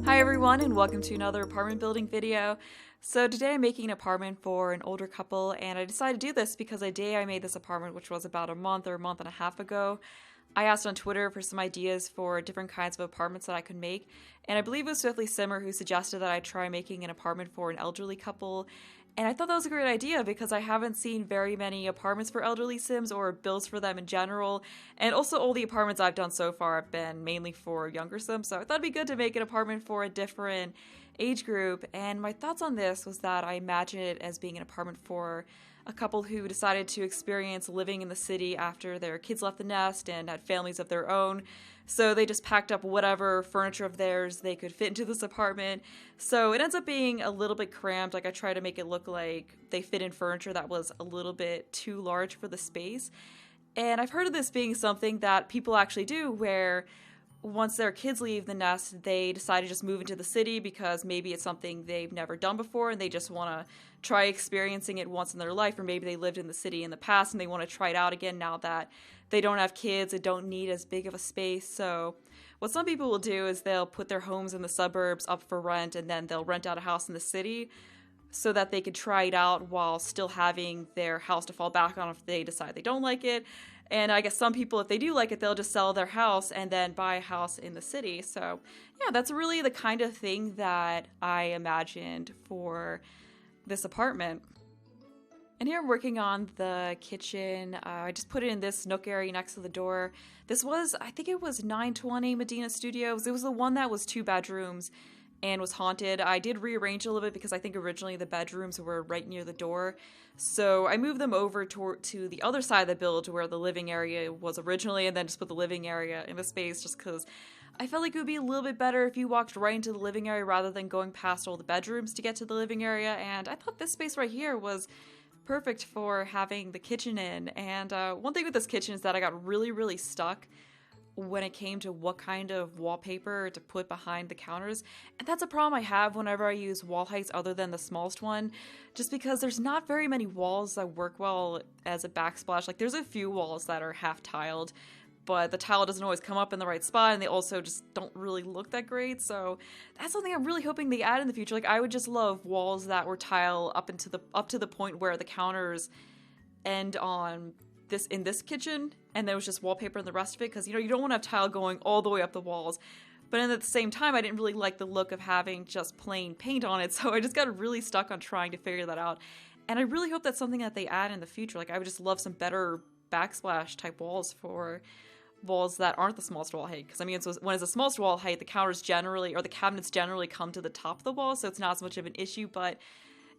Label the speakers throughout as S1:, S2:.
S1: Hi everyone, and welcome to another apartment building video. So today I'm making an apartment for an older couple, and I decided to do this because the day I made this apartment, which was about a month or a month and a half ago, I asked on Twitter for some ideas for different kinds of apartments that I could make, and I believe it was Swiftly Simmer who suggested that I try making an apartment for an elderly couple. And I thought that was a great idea because I haven't seen very many apartments for elderly Sims or builds for them in general. And also all the apartments I've done so far have been mainly for younger Sims. So I thought it'd be good to make an apartment for a different age group. And my thoughts on this was that I imagine it as being an apartment for a couple who decided to experience living in the city after their kids left the nest and had families of their own. So they just packed up whatever furniture of theirs they could fit into this apartment. So it ends up being a little bit cramped. Like I try to make it look like they fit in furniture that was a little bit too large for the space. And I've heard of this being something that people actually do where once their kids leave the nest, they decide to just move into the city because maybe it's something they've never done before and they just want to try experiencing it once in their life, or maybe they lived in the city in the past and they want to try it out again now that they don't have kids and don't need as big of a space. So what some people will do is they'll put their homes in the suburbs up for rent and then they'll rent out a house in the city so that they could try it out while still having their house to fall back on if they decide they don't like it. And I guess some people, if they do like it, they'll just sell their house and then buy a house in the city. So yeah, that's really the kind of thing that I imagined for this apartment. And here I'm working on the kitchen. I just put it in this nook area next to the door. This was, I think it was 920 Medina Studios. It was the one that was 2 bedrooms and was haunted. I did rearrange a little bit because I think originally the bedrooms were right near the door. So I moved them over to the other side of the build where the living area was originally, and then just put the living area in the space just because I felt like it would be a little bit better if you walked right into the living area rather than going past all the bedrooms to get to the living area. And I thought this space right here was perfect for having the kitchen in. And one thing with this kitchen is that I got really stuck when it came to what kind of wallpaper to put behind the counters. And that's a problem I have whenever I use wall heights other than the smallest one, just because there's not very many walls that work well as a backsplash. Like there's a few walls that are half tiled, but the tile doesn't always come up in the right spot, and they also just don't really look that great. So that's something I'm really hoping they add in the future. Like I would just love walls that were tile up to the point where the counters end on in this kitchen, and there was just wallpaper in the rest of it, because you don't want to have tile going all the way up the walls. But at the same time, I didn't really like the look of having just plain paint on it, so I just got really stuck on trying to figure that out. And I really hope that's something that they add in the future. Like I would just love some better backsplash type walls for walls that aren't the smallest wall height, because I mean when it's the smallest wall height, the counters generally, or the cabinets generally, come to the top of the wall, so it's not as much of an issue. But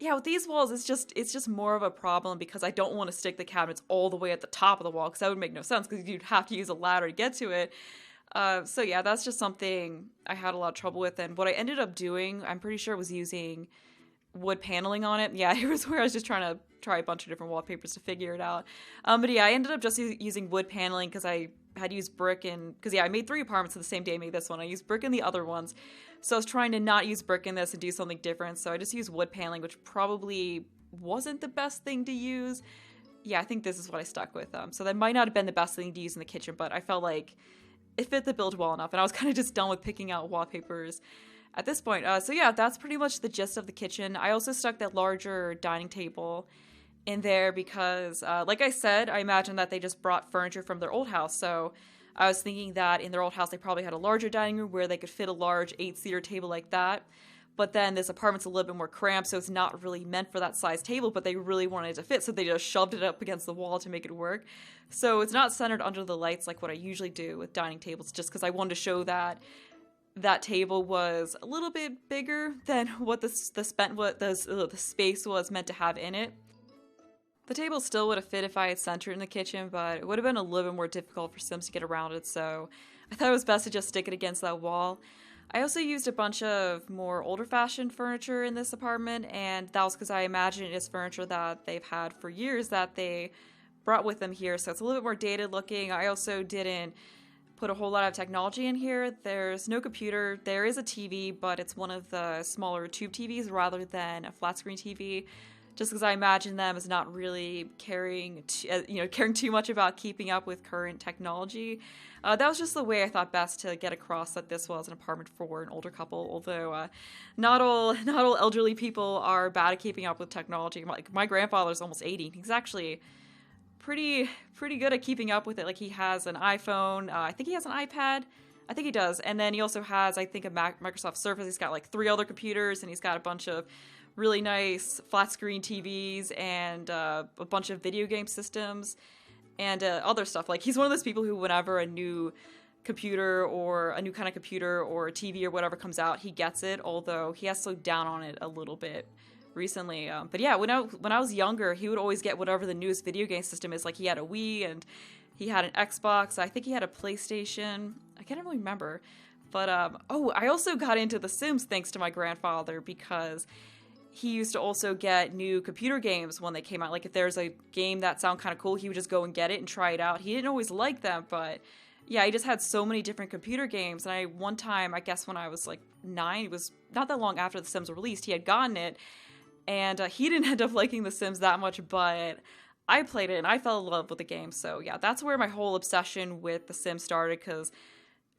S1: yeah, with these walls, it's just more of a problem because I don't want to stick the cabinets all the way at the top of the wall, because that would make no sense because you'd have to use a ladder to get to it. So yeah, that's just something I had a lot of trouble with. And what I ended up doing, I'm pretty sure, was using wood paneling on it. Yeah, it was where I was just trying to try a bunch of different wallpapers to figure it out. But yeah, I ended up just using wood paneling because I had used brick, because I made 3 apartments the same day I made this one. I used brick in the other ones. So I was trying to not use brick in this and do something different. So I just used wood paneling, which probably wasn't the best thing to use. Yeah, I think this is what I stuck with. So that might not have been the best thing to use in the kitchen, but I felt like it fit the build well enough. And I was kind of just done with picking out wallpapers at this point. So yeah, that's pretty much the gist of the kitchen. I also stuck that larger dining table in there because, like I said, I imagine that they just brought furniture from their old house. So I was thinking that in their old house, they probably had a larger dining room where they could fit a large 8-seater table like that. But then this apartment's a little bit more cramped, so it's not really meant for that size table, but they really wanted it to fit, so they just shoved it up against the wall to make it work. So it's not centered under the lights like what I usually do with dining tables, just because I wanted to show that that table was a little bit bigger than what the space was meant to have in it. The table still would have fit if I had centered in the kitchen, but it would have been a little bit more difficult for Sims to get around it, so I thought it was best to just stick it against that wall. I also used a bunch of more older-fashioned furniture in this apartment, and that was because I imagine it is furniture that they've had for years that they brought with them here, so it's a little bit more dated looking. I also didn't put a whole lot of technology in here. There's no computer. There is a TV, but it's one of the smaller tube TVs rather than a flat screen TV. just because I imagine them as not really caring too much about keeping up with current technology. That was just the way I thought best to get across that this was an apartment for an older couple. Although not all elderly people are bad at keeping up with technology. Like my grandfather's almost 80. He's actually pretty good at keeping up with it. Like he has an iPhone. I think he has an iPad. I think he does. And then he also has, I think, a Microsoft Surface. He's got like 3 other computers, and he's got a bunch of really nice flat screen TVs and a bunch of video game systems and other stuff. Like he's one of those people who, whenever a new computer or a new kind of computer or a TV or whatever comes out, he gets it. Although he has slowed down on it a little bit recently. But yeah, when I was younger, he would always get whatever the newest video game system is. Like he had a Wii and he had an Xbox. I think he had a PlayStation. I can't really remember. But I also got into The Sims thanks to my grandfather, because he used to also get new computer games when they came out. Like if there's a game that sounded kind of cool, he would just go and get it and try it out. He didn't always like them, but yeah, he just had so many different computer games. And one time, I guess when I was like 9, it was not that long after The Sims were released, he had gotten it. And he didn't end up liking The Sims that much, but I played it and I fell in love with the game. So yeah, that's where my whole obsession with The Sims started, because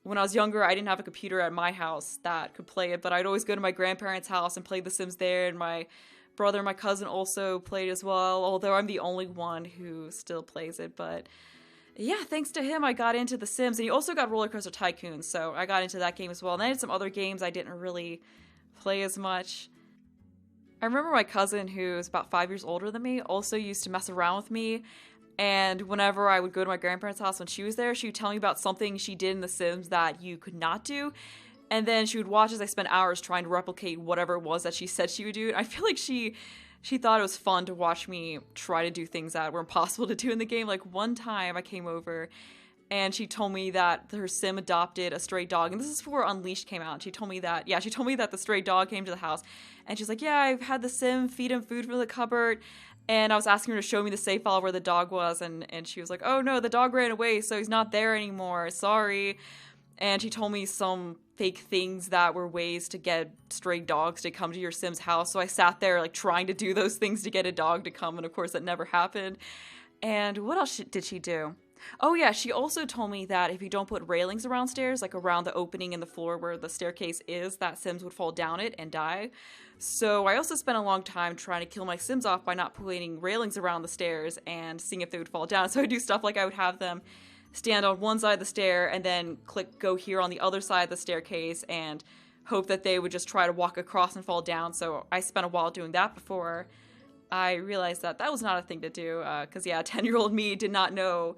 S1: when I was younger, I didn't have a computer at my house that could play it, but I'd always go to my grandparents' house and play The Sims there, and my brother and my cousin also played as well, although I'm the only one who still plays it. But yeah, thanks to him, I got into The Sims, and he also got Roller Coaster Tycoon, so I got into that game as well. And I had some other games I didn't really play as much. I remember my cousin, who's about 5 years older than me, also used to mess around with me. And whenever I would go to my grandparents' house when she was there, she would tell me about something she did in The Sims that you could not do. And then she would watch as I spent hours trying to replicate whatever it was that she said she would do. And I feel like she thought it was fun to watch me try to do things that were impossible to do in the game. Like one time I came over and she told me that her Sim adopted a stray dog. And this is before Unleashed came out. She told me that the stray dog came to the house. And she's like, yeah, I've had the Sim feed him food from the cupboard. And I was asking her to show me the save file where the dog was, and she was like, oh no, the dog ran away, so he's not there anymore, sorry. And she told me some fake things that were ways to get stray dogs to come to your Sim's house. So I sat there like trying to do those things to get a dog to come, and of course that never happened. And what else did she do? Oh yeah, she also told me that if you don't put railings around stairs, like around the opening in the floor where the staircase is, that Sims would fall down it and die. So I also spent a long time trying to kill my Sims off by not putting railings around the stairs and seeing if they would fall down. So I do stuff like I would have them stand on one side of the stair and then click go here on the other side of the staircase and hope that they would just try to walk across and fall down. So I spent a while doing that before I realized that that was not a thing to do, because yeah, 10-year-old me did not know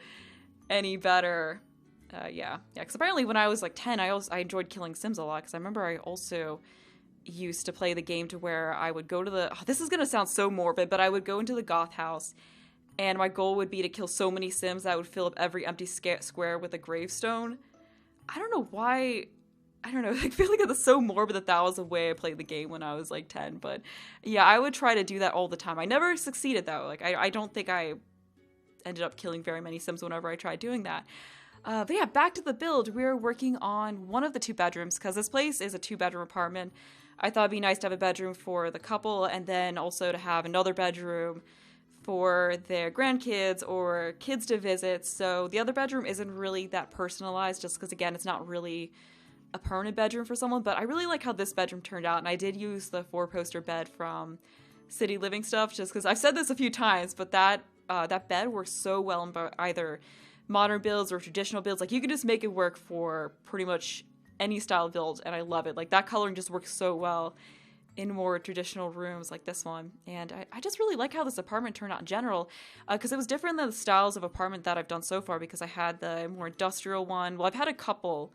S1: any better. Because apparently when I was like 10, I enjoyed killing Sims a lot, because I remember I also used to play the game to where I would go to this is gonna sound so morbid, but I would go into the goth house, and my goal would be to kill so many Sims that I would fill up every empty square with a gravestone. I don't know why. I don't know. I feel like it's so morbid that was the way I played the game when I was like 10. But yeah, I would try to do that all the time. I never succeeded though. Like I don't think I ended up killing very many Sims whenever I tried doing that. But yeah, back to the build. We're working on one of the 2 bedrooms, because this place is a 2-bedroom apartment. I thought it'd be nice to have a bedroom for the couple, and then also to have another bedroom for their grandkids or kids to visit. So the other bedroom isn't really that personalized, just because again, it's not really a permanent bedroom for someone. But I really like how this bedroom turned out, and I did use the 4-poster bed from City Living Stuff, just because I've said this a few times, but that bed works so well in either modern builds or traditional builds. Like you can just make it work for pretty much any style build, and I love it. Like that coloring just works so well in more traditional rooms like this one. And I just really like how this apartment turned out in general, because it was different than the styles of apartment that I've done so far, because I had the more industrial one. Well, I've had a couple,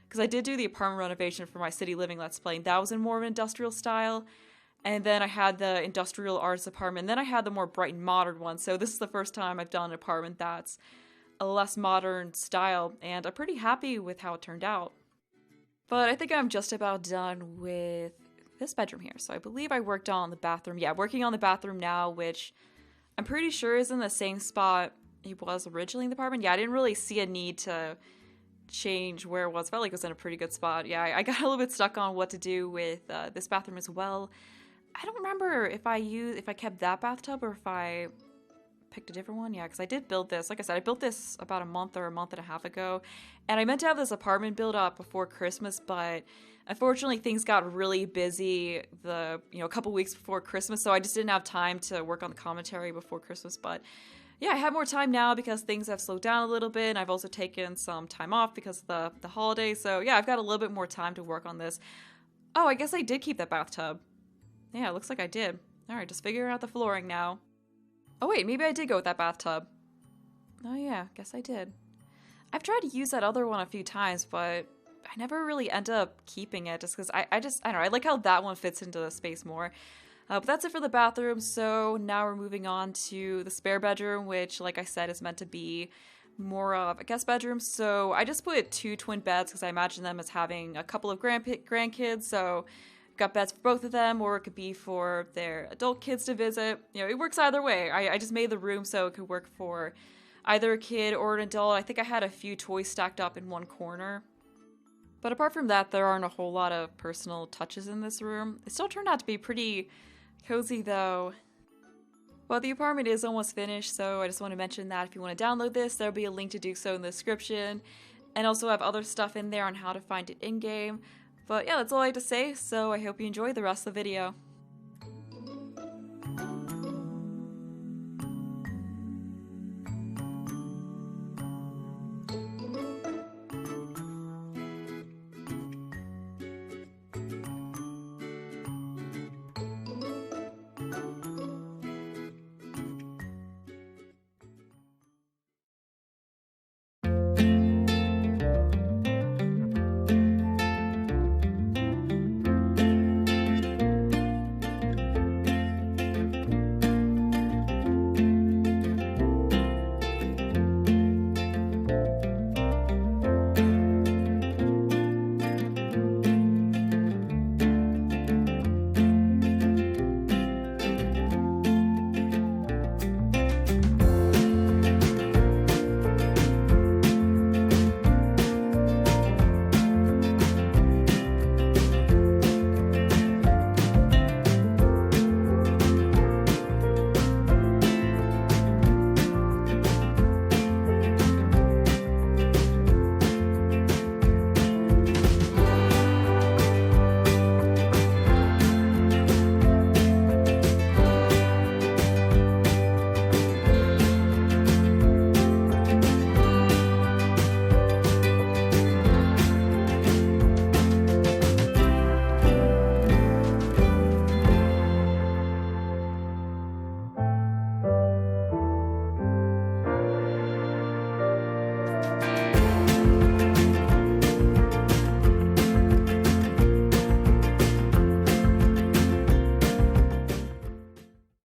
S1: because I did do the apartment renovation for my City Living Let's Play, and that was in more of an industrial style. And then I had the industrial arts apartment, and then I had the more bright and modern one. So this is the first time I've done an apartment that's a less modern style, and I'm pretty happy with how it turned out. But I think I'm just about done with this bedroom here. So I believe I worked on the bathroom. Yeah, working on the bathroom now, which I'm pretty sure is in the same spot it was originally in the apartment. Yeah, I didn't really see a need to change where it was. Felt like it was in a pretty good spot. Yeah, I got a little bit stuck on what to do with this bathroom as well. I don't remember if I kept that bathtub or if I picked a different one. Yeah, because I did build this. Like I said, I built this about a month or a month and a half ago, and I meant to have this apartment built up before Christmas, but unfortunately things got really busy a couple weeks before Christmas, so I just didn't have time to work on the commentary before Christmas. But yeah, I have more time now because things have slowed down a little bit, and I've also taken some time off because of the holidays. So yeah, I've got a little bit more time to work on this. Oh, I guess I did keep that bathtub. Yeah, it looks like I did. Alright, just figuring out the flooring now. Oh wait, maybe I did go with that bathtub. Oh yeah, guess I did. I've tried to use that other one a few times, but I never really end up keeping it just because I don't know, I like how that one fits into the space more. But that's it for the bathroom, so now we're moving on to the spare bedroom, which, like I said, is meant to be more of a guest bedroom. So I just put 2 twin beds because I imagine them as having a couple of grandkids, so got beds for both of them, or it could be for their adult kids to visit. It works either way. I just made the room so it could work for either a kid or an adult. I think I had a few toys stacked up in one corner. But apart from that, there aren't a whole lot of personal touches in this room. It still turned out to be pretty cozy though. Well, the apartment is almost finished, so I just want to mention that if you want to download this, there'll be a link to do so in the description. And also have other stuff in there on how to find it in-game. But yeah, that's all I have to say, so I hope you enjoy the rest of the video.